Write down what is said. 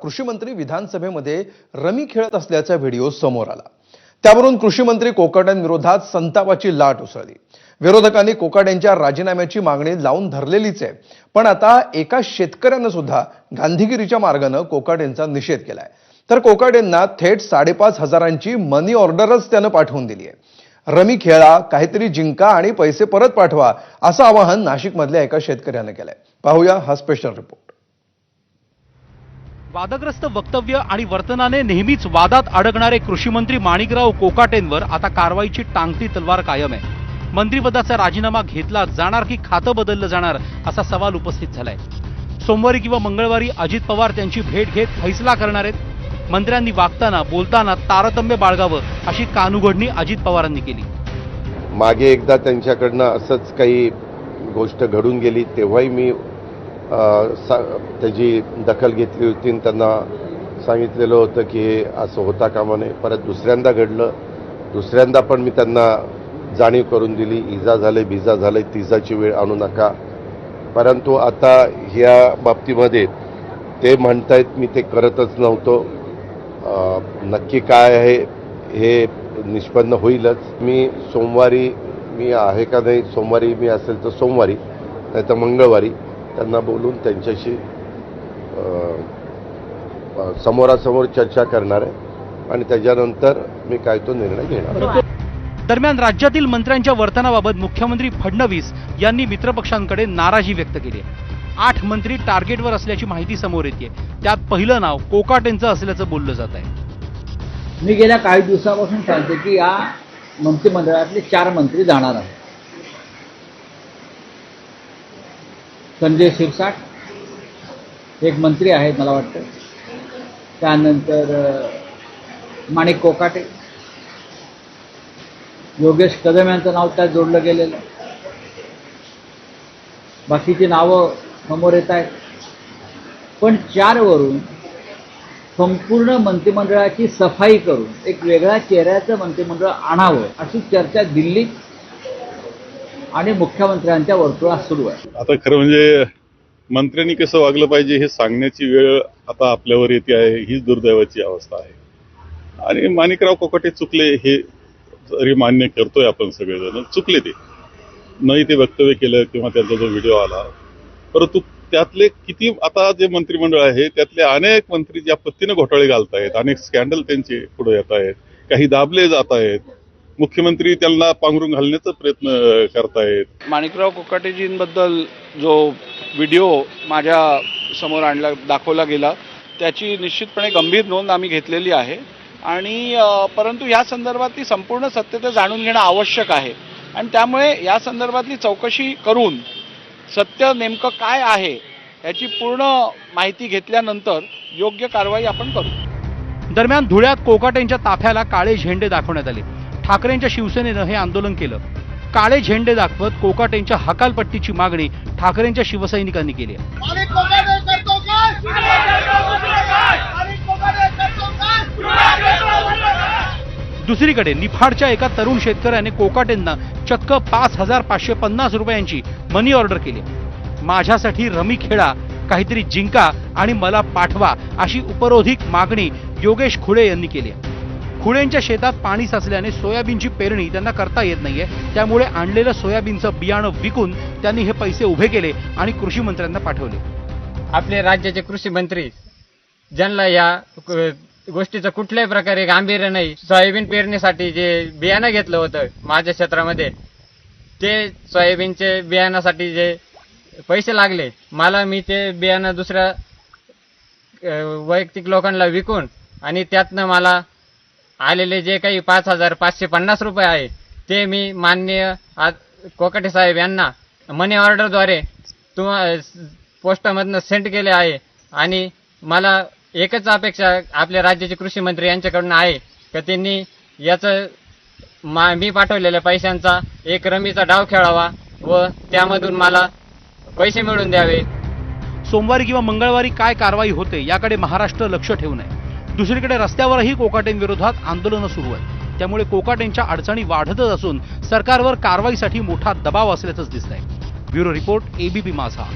कृषी मंत्री विधानसभेमध्ये रमी खेळत असल्याचा व्हिडिओ समोर आला। त्यावरून कृषी मंत्री कोकाटेंविरोधात संतापाची लाट उसळली। विरोधकांनी कोकाटेंच्या राजीनाम्याची मागणी लावून धरलेलीच आहे, पण आता एका शेतकऱ्यानं सुद्धा गांधीगिरीच्या मार्गाने कोकाटेंचा निषेध केलाय। तर कोकाटेंना थेट 5,500ची मनी ऑर्डरच त्यानं पाठवून दिली आहे। रमी खेळा, काहीतरी जिंका आणि पैसे परत पाठवा असं आवाहन नाशिकमधल्या एका शेतकऱ्यानं केलंय। पाहूया हा स्पेशल रिपोर्ट। वादग्रस्त वक्तव्य आणि वर्तनाने नेहमीच वादात अडकणारे कृषी मंत्री माणिकराव कोकाटेंवर आता कारवाईची टांगती तलवार कायम आहे। मंत्रिपदाचा राजीनामा घेतला जाणार की खातं बदललं जाणार असा सवाल उपस्थित झालाय। सोमवारी किंवा मंगळवारी अजित पवार त्यांची भेट घेत फैसला करणार आहेत। मंत्र्यांनी वागताना बोलताना तारतम्य बाळगावं अशी कानउघडणी अजित पवारांनी केली। मागे एकदा त्यांच्याकडनं असंच काही गोष्ट घडून गेली, तेव्हाही मी त्याची दखल घेतली होती आणि त्यांना सांगितलेलं होतं की हे असं होता कामा नये। परत दुसऱ्यांदा घडलं, दुसऱ्यांदा पण मी त्यांना जाणीव करून दिली, इजा झाले बिजा झाले, तिजाची वेळ आणू नका। परंतु आता ह्या बाबतीमध्ये ते म्हणतायत मी ते करतच नव्हतो। नक्की काय आहे हे निष्पन्न होईलच। मी सोमवारी मी आहे का नाही, सोमवारी मी असेल तर सोमवारी, नाही तर मंगळवारी त्यांना बोलून त्यांच्याशी समोरासमोर चर्चा करणार आहे आणि त्याच्यानंतर मी काय तो निर्णय घेणार। दरम्यान राज्यातील मंत्र्यांच्या वर्तनाबाबत मुख्यमंत्री फडणवीस यांनी मित्रपक्षांकडे नाराजी व्यक्त केली आहे। 8 मंत्री टार्गेटवर असल्याची माहिती समोर येते। त्यात पहिलं नाव कोकाटेंचं असल्याचं बोललं जात आहे। मी गेल्या काही दिवसापासून सांगते की या मंत्रिमंडळातले 4 मंत्री जाणार आहेत। संजय शिरसाट एक मंत्री आहेत मला वाटतं, त्यानंतर माणिक कोकाटे, योगेश कदम यांचं नाव त्यात जोडलं गेलेलं आहे। बाकीची नावं समोर येत आहेत, पण 4 वरून संपूर्ण मंत्रिमंडळाची सफाई करून एक वेगळ्या चेहऱ्याचं मंत्रिमंडळ आणावं अशी चर्चा दिल्लीत आणि मुख्यमंत्र्यांच्या वर्तुळात सुरू आहे। आता खरं म्हणजे मंत्र्यांनी कसं वागलं पाहिजे हे सांगण्याची वेळ आता आपल्यावर येते आहे, हीच दुर्दैवाची अवस्था आहे। आणि माणिकराव कोकाटे चुकले हे जरी मान्य करतोय आपण सगळेजण, चुकले ते नाही ते वक्तव्य केलं किंवा त्यांचा जो व्हिडिओ आला, परंतु त्यातले किती आता जे मंत्रिमंडळ आहे त्यातले अनेक मंत्री ज्या पद्धतीने घोटाळे घालतायत, अनेक स्कॅन्डल त्यांचे पुढे येत आहेत, काही दाबले जात आहेत, मुख्यमंत्री त्यांना पांघरून घालण्याचा प्रयत्न करतायत। माणिकराव कोकाटेजींबद्दल जो व्हिडिओ माझ्या समोर दाखवला गेला त्याची निश्चितपणे गंभीर नोंद आम्ही घेतलेली आहे आणि परंतु या संदर्भातली संपूर्ण सत्यता जाणून घेणं आवश्यक आहे आणि त्यामुळे या संदर्भातली चौकशी करून सत्य नेमकं काय आहे याची पूर्ण माहिती घेतल्यानंतर योग्य कारवाई आपण करू। दरम्यान धुळ्यात कोकाटेंच्या ताफ्याला काळे झेंडे दाखवण्यात आले। ठाकरेंच्या शिवसेनेनं हे आंदोलन केलं। काळे झेंडे दाखवत कोकाटेंच्या हकालपट्टीची मागणी ठाकरेंच्या शिवसैनिकांनी केली आहे। दुसरीकडे निफाडच्या एका तरुण शेतकऱ्याने कोकाटेंना चक्क 5,550 रुपयांची मनी ऑर्डर केली। माझ्यासाठी रमी खेळा, काहीतरी जिंका आणि मला पाठवा अशी उपरोधिक मागणी योगेश खुळे यांनी केली आहे। खुळेंच्या शेतात पाणी साचल्याने सोयाबीनची पेरणी त्यांना करता येत नाहीये, त्यामुळे आणलेलं सोयाबीनचं बियाणं विकून त्यांनी हे पैसे उभे केले आणि कृषी मंत्र्यांना पाठवले। आपले राज्याचे कृषी मंत्री ज्यांना या गोष्टीचं कुठल्याही प्रकारे गांभीर्य नाही, सोयाबीन पेरणीसाठी जे बियाणं घेतलं होतं माझ्या क्षेत्रामध्ये, ते सोयाबीनचे बियाणासाठी जे पैसे लागले मला, मी ते बियाणं दुसऱ्या वैयक्तिक लोकांना विकून आणि त्यातनं मला आलेले जे काही 5,550 रुपये आहे ते मी माननीय कोकाटे साहेब यांना मनी ऑर्डरद्वारे पोस्टामधनं सेंड केले आहे आणि मला एकच अपेक्षा आपल्या राज्याचे कृषी मंत्री यांच्याकडून आहे की त्यांनी याचं मी पाठवलेल्या पैशांचा एक रमीचा डाव खेळावा व त्यामधून मला पैसे मिळवून द्यावे। सोमवारी किंवा मंगळवारी काय कारवाई होते याकडे महाराष्ट्र लक्ष ठेवून आहे। दुसरीकडे रस्त्यावरही कोकाटेंविरोधात आंदोलनं सुरू आहेत, त्यामुळे कोकाटेंच्या अडचणी वाढतच असून सरकारवर कारवाईसाठी मोठा दबाव असल्याचंच दिसतंय। ब्युरो रिपोर्ट, ABP माझा।